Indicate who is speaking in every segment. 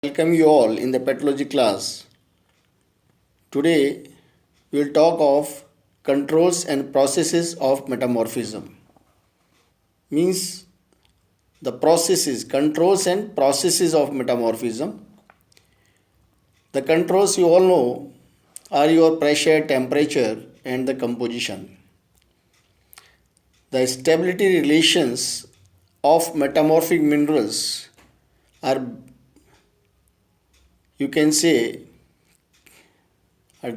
Speaker 1: Welcome you all in the pathology class. Today we will talk of controls and processes of metamorphism. Means the processes, controls and processes of metamorphism. The controls you all know are your pressure, temperature and the composition. The stability relations of metamorphic minerals are, you can say, are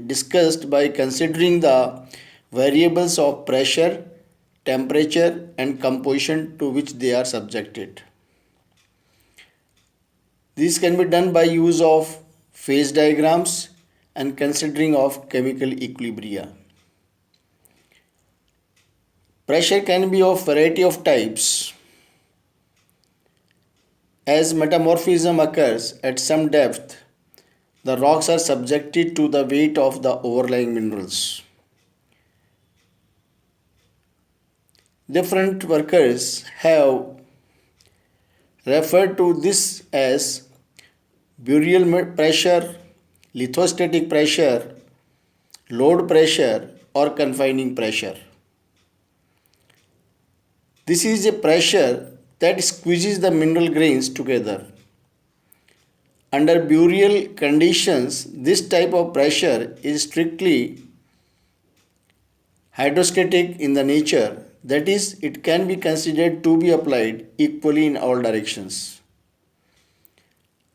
Speaker 1: discussed by considering the variables of pressure, temperature and composition to which they are subjected. This can be done by use of phase diagrams and considering of chemical equilibria. Pressure can be of variety of types. As metamorphism occurs at some depth, the rocks are subjected to the weight of the overlying minerals. Different workers have referred to this as Burial pressure, lithostatic pressure, load pressure or confining pressure. This is a pressure that squeezes the mineral grains together. Under burial conditions, this type of pressure is strictly hydrostatic in the nature, that is, it can be considered to be applied equally in all directions.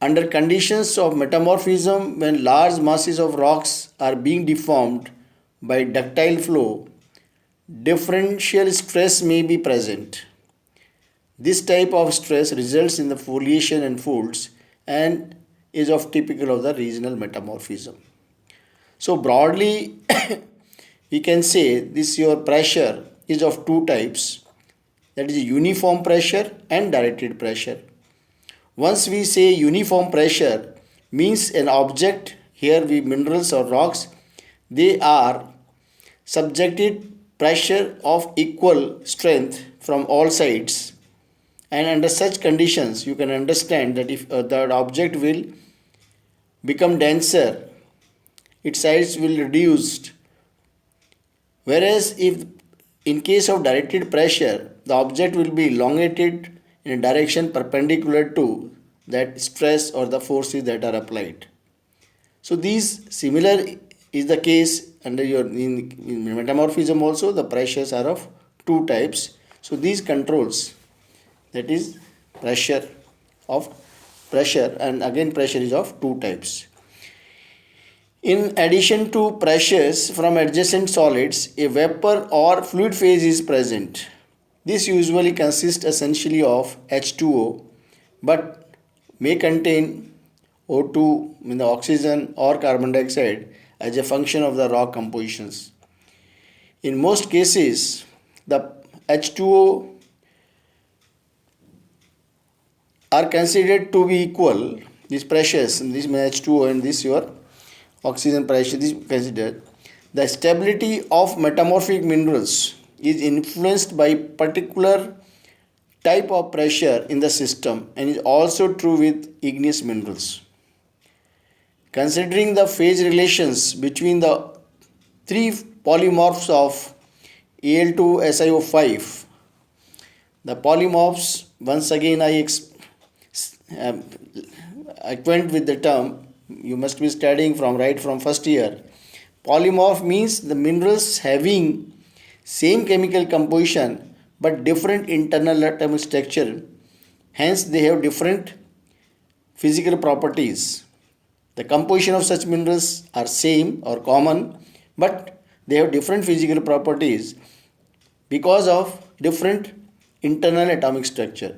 Speaker 1: Under conditions of metamorphism, when large masses of rocks are being deformed by ductile flow, differential stress may be present. This type of stress results in the foliation and folds and is of typical of the regional metamorphism. So broadly, we can say this your pressure is of two types, that is uniform pressure and directed pressure. Once we say uniform pressure means an object, here we minerals or rocks, they are subjected pressure of equal strength from all sides, and under such conditions you can understand that if that object will become denser, its size will reduce. Whereas if in case of directed pressure, the object will be elongated in a direction perpendicular to that stress or the forces that are applied. So these similar is the case under your in metamorphism also. The pressures are of two types. So these controls, that is pressure and again pressure is of two types. In addition to pressures from adjacent solids, a vapor or fluid phase is present. This usually consists essentially of H2O but may contain O2, the oxygen or carbon dioxide as a function of the rock compositions. In most cases, the H2O are considered to be equal. These pressures, this H2O and this your oxygen pressure, this is considered. The stability of metamorphic minerals is influenced by particular type of pressure in the system and is also true with igneous minerals. Considering the phase relations between the three polymorphs of Al2SiO5, the polymorphs, once again I acquaint with the term, you must be studying from first year. Polymorph means the minerals having same chemical composition but different internal atomic structure, hence they have different physical properties. The composition of such minerals are same or common, but they have different physical properties because of different internal atomic structure.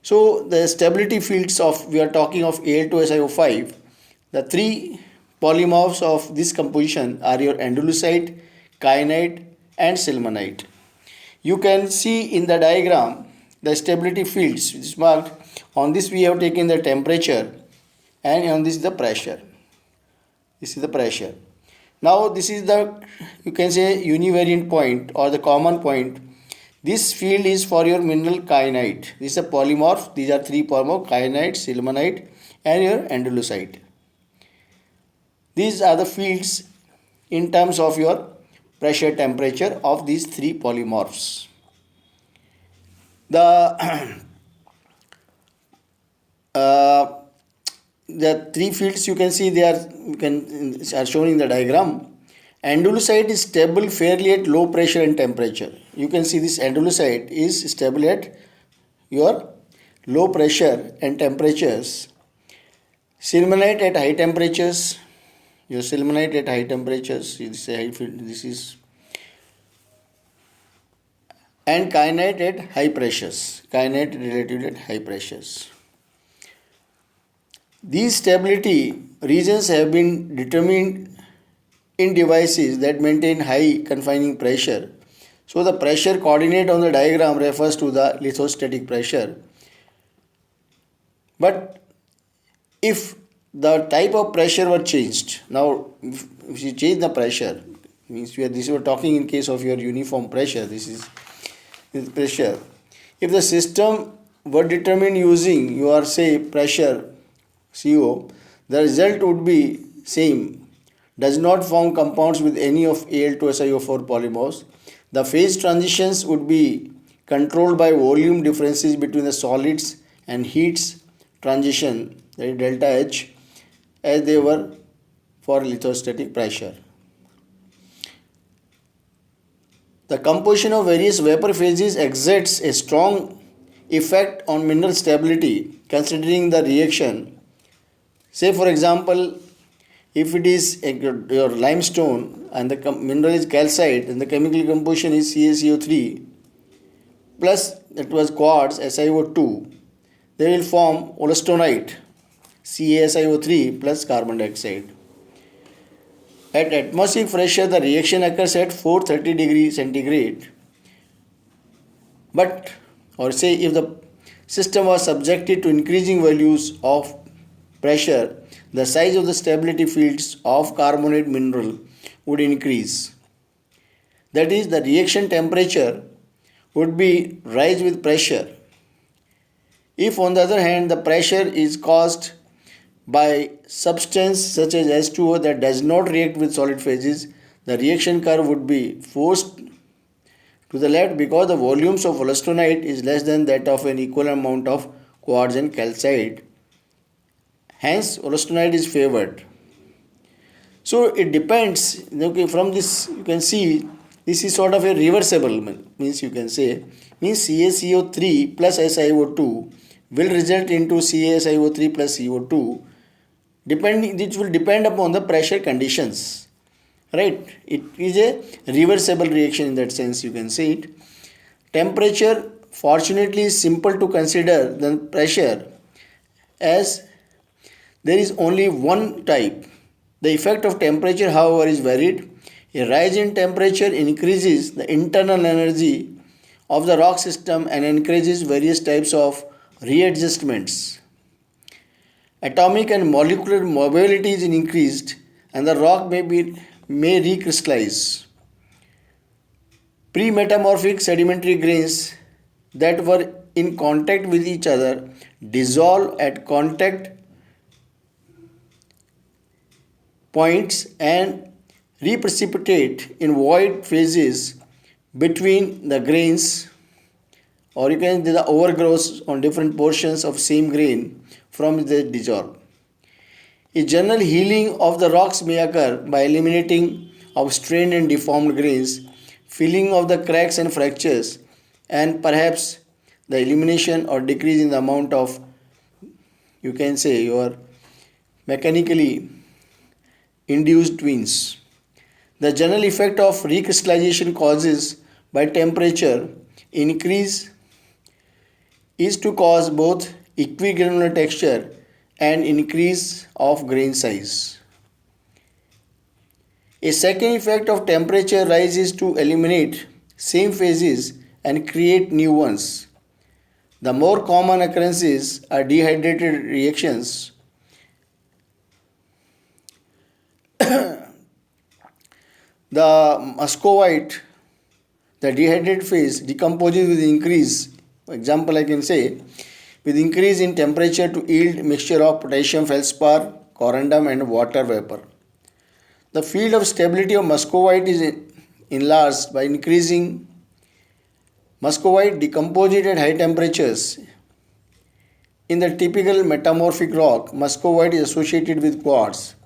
Speaker 1: So the stability fields of, we are talking of Al2SiO5, the three polymorphs of this composition are your andalusite, kyanite and sillimanite. You can see in the diagram the stability fields which is marked. On this we have taken the temperature and on this the pressure. This is the pressure. Now this is the, you can say, univariant point or the common point. This field is for your mineral kyanite. This is a polymorph. These are three polymorph: kyanite, sillimanite, and your andalusite. These are the fields in terms of your pressure temperature of these three polymorphs. The uh, the three fields you can see are shown in the diagram. Andalusite is stable fairly at low pressure and temperature. You can see this andalusite is stable at your low pressure and temperatures. Sillimanite at high temperatures. Your sillimanite at high temperatures. This is high field. This is, and kyanite at high pressures. Kyanite relatively at high pressures. These stability regions have been determined in devices that maintain high confining pressure. So the pressure coordinate on the diagram refers to the lithostatic pressure. But if the type of pressure were changed, now if you change the pressure, means we are talking in case of your uniform pressure, this is pressure. If the system were determined using your say pressure CO, the result would be same. Does not form compounds with any of Al2SiO4 polymers. The phase transitions would be controlled by volume differences between the solids and heats transition, that is delta H, as they were for lithostatic pressure. The composition of various vapor phases exerts a strong effect on mineral stability considering the reaction. Say for example, if it is your limestone and the mineral is calcite, then the chemical composition is CaCO3 plus that was quartz SiO2. They will form wollastonite CaSiO3 plus carbon dioxide. At atmospheric pressure, the reaction occurs at 430 degrees centigrade. But, or say if the system was subjected to increasing values of pressure, the size of the stability fields of carbonate mineral would increase. That is, the reaction temperature would be rise with pressure. If on the other hand the pressure is caused by substance such as H2O that does not react with solid phases, the reaction curve would be forced to the left because the volumes of wollastonite is less than that of an equal amount of quartz and calcite. Hence, wollastonite is favored. So it depends. Okay, from this you can see this is sort of a reversible, means you can say means CaCO3 plus SiO2 will result into CaSiO3 plus CO2. It will depend upon the pressure conditions, right? It is a reversible reaction in that sense, you can say it. Temperature fortunately is simple to consider than pressure, as there is only one type. The effect of temperature, however, is varied. A rise in temperature increases the internal energy of the rock system and encourages various types of readjustments. Atomic and molecular mobility is increased and the rock may recrystallize. Pre-metamorphic sedimentary grains that were in contact with each other dissolve at contact points and reprecipitate in void phases between the grains, or you can do the overgrowths on different portions of same grain from the dissolve. A general healing of the rocks may occur by eliminating of strained and deformed grains, filling of the cracks and fractures, and perhaps the elimination or decrease in the amount of, you can say, your mechanically induced twins. The general effect of recrystallization causes by temperature increase is to cause both equigranular texture and increase of grain size. A second effect of temperature rise is to eliminate same phases and create new ones. The more common occurrences are dehydrated reactions. The muscovite, The dehydrated phase decomposes with increase. For example, I can say with increase in temperature to yield mixture of potassium feldspar, corundum and water vapor. The field of stability of muscovite is enlarged by increasing muscovite decomposed at high temperatures. In the typical metamorphic rock, muscovite is associated with quartz.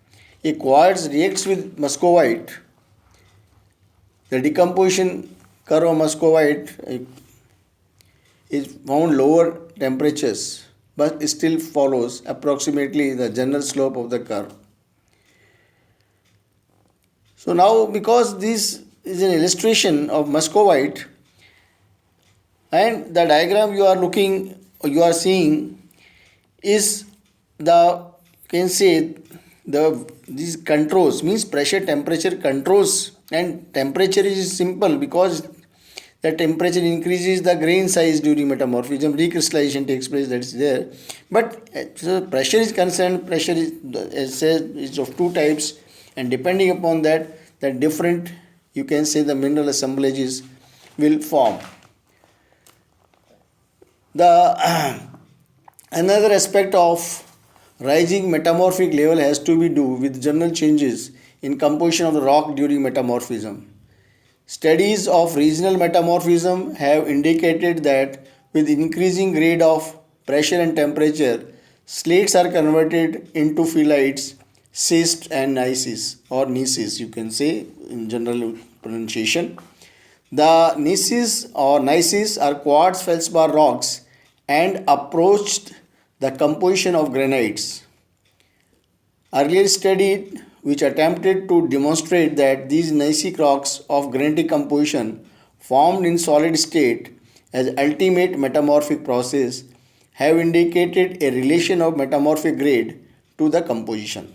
Speaker 1: A quartz reacts with muscovite. The decomposition curve of muscovite is found lower temperatures but still follows approximately the general slope of the curve. So now, because this is an illustration of muscovite, and the diagram you are seeing is the, you can say, these controls means pressure temperature controls, and temperature is simple because the temperature increases the grain size during metamorphism, recrystallization takes place, that is there. But so pressure is concerned, pressure is, as said, is of two types, and depending upon that, the different, you can say, the mineral assemblages will form. The another aspect of rising metamorphic level has to be do with general changes in composition of the rock during metamorphism. Studies of regional metamorphism have indicated that with increasing grade of pressure and temperature, slates are converted into phyllites, schist and gneisses, or gneisses, you can say in general pronunciation. The gneisses or gneisses are quartz feldspar rocks and approached the composition of granites. Earlier study which attempted to demonstrate that these gneissic rocks of granitic composition formed in solid state as ultimate metamorphic process have indicated a relation of metamorphic grade to the composition,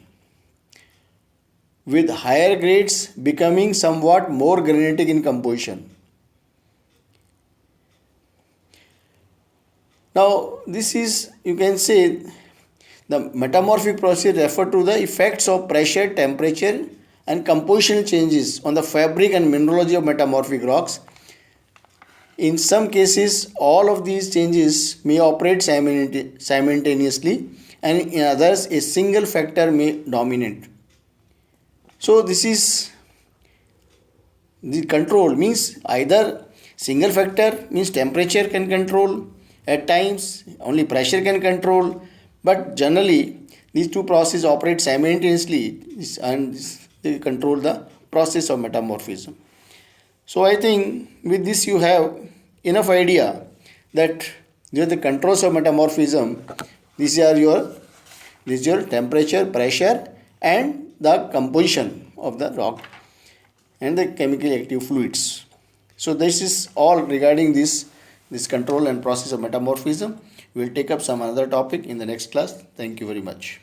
Speaker 1: with higher grades becoming somewhat more granitic in composition. Now, this is, you can say, the metamorphic process refer to the effects of pressure, temperature and compositional changes on the fabric and mineralogy of metamorphic rocks. In some cases, all of these changes may operate simultaneously, and in others, a single factor may dominate. So, this is the control, means either single factor means temperature can control, at times only pressure can control, but generally these two processes operate simultaneously and they control the process of metamorphism. So I think with this you have enough idea that these are the controls of metamorphism. This is your temperature, pressure and the composition of the rock and the chemically active fluids. So this is all regarding this control and process of metamorphism. We will take up some other topic in the next class. Thank you very much.